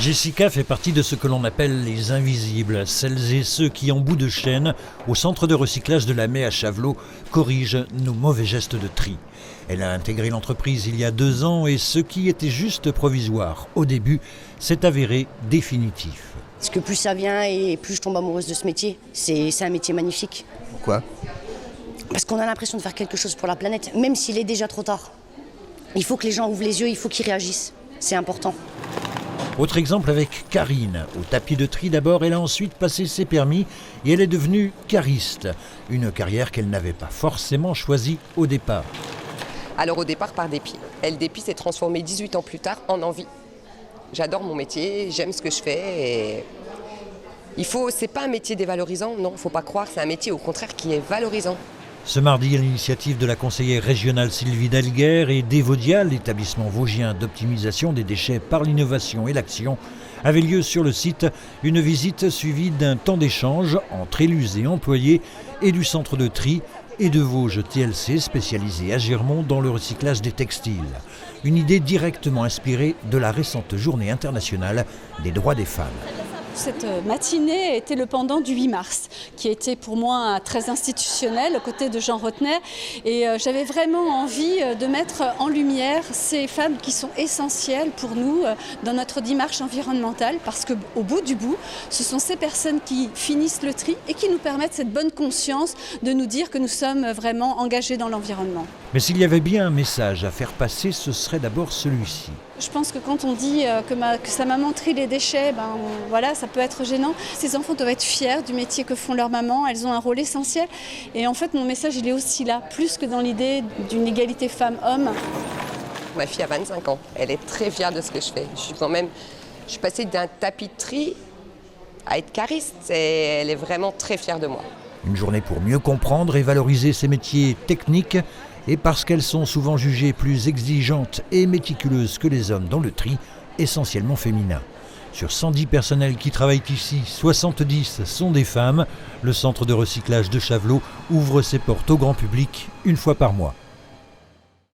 Jessica fait partie de ce que l'on appelle les invisibles, celles et ceux qui, en bout de chaîne, au centre de recyclage de la Mai à Chavelot, corrigent nos mauvais gestes de tri. Elle a intégré l'entreprise il y a 2 ans et ce qui était juste provisoire au début s'est avéré définitif. Parce que plus ça vient et plus je tombe amoureuse de ce métier. C'est un métier magnifique. Pourquoi ? Parce qu'on a l'impression de faire quelque chose pour la planète, même s'il est déjà trop tard. Il faut que les gens ouvrent les yeux, il faut qu'ils réagissent. C'est important. Autre exemple avec Karine. Au tapis de tri d'abord, elle a ensuite passé ses permis et elle est devenue cariste. Une carrière qu'elle n'avait pas forcément choisie au départ. Alors au départ par dépit. Et le dépit s'est transformé 18 ans plus tard en envie. J'adore mon métier, j'aime ce que je fais. Et c'est pas un métier dévalorisant, non, faut pas croire, c'est un métier au contraire qui est valorisant. Ce mardi, à l'initiative de la conseillère régionale Sylvie Delguer et d'Evodia, l'établissement vosgien d'optimisation des déchets par l'innovation et l'action, avait lieu sur le site une visite suivie d'un temps d'échange entre élus et employés et du centre de tri et de Vosges TLC spécialisé à Girmont dans le recyclage des textiles. Une idée directement inspirée de la récente journée internationale des droits des femmes. Cette matinée était le pendant du 8 mars, qui était pour moi très institutionnel, aux côtés de Jean Rotner. Et j'avais vraiment envie de mettre en lumière ces femmes qui sont essentielles pour nous dans notre démarche environnementale, parce qu'au bout du bout, ce sont ces personnes qui finissent le tri et qui nous permettent cette bonne conscience de nous dire que nous sommes vraiment engagés dans l'environnement. Mais s'il y avait bien un message à faire passer, ce serait d'abord celui-ci. Je pense que quand on dit que sa maman trie les déchets, voilà, ça peut être gênant. Ces enfants doivent être fiers du métier que font leurs mamans, elles ont un rôle essentiel. Et en fait, mon message, il est aussi là, plus que dans l'idée d'une égalité femmes-hommes. Ma fille a 25 ans, elle est très fière de ce que je fais. Je suis passée d'un tapis de tri à être cariste et elle est vraiment très fière de moi. Une journée pour mieux comprendre et valoriser ces métiers techniques et parce qu'elles sont souvent jugées plus exigeantes et méticuleuses que les hommes dans le tri, essentiellement féminin. Sur 110 personnels qui travaillent ici, 70 sont des femmes. Le centre de recyclage de Chavelot ouvre ses portes au grand public 1 fois par mois.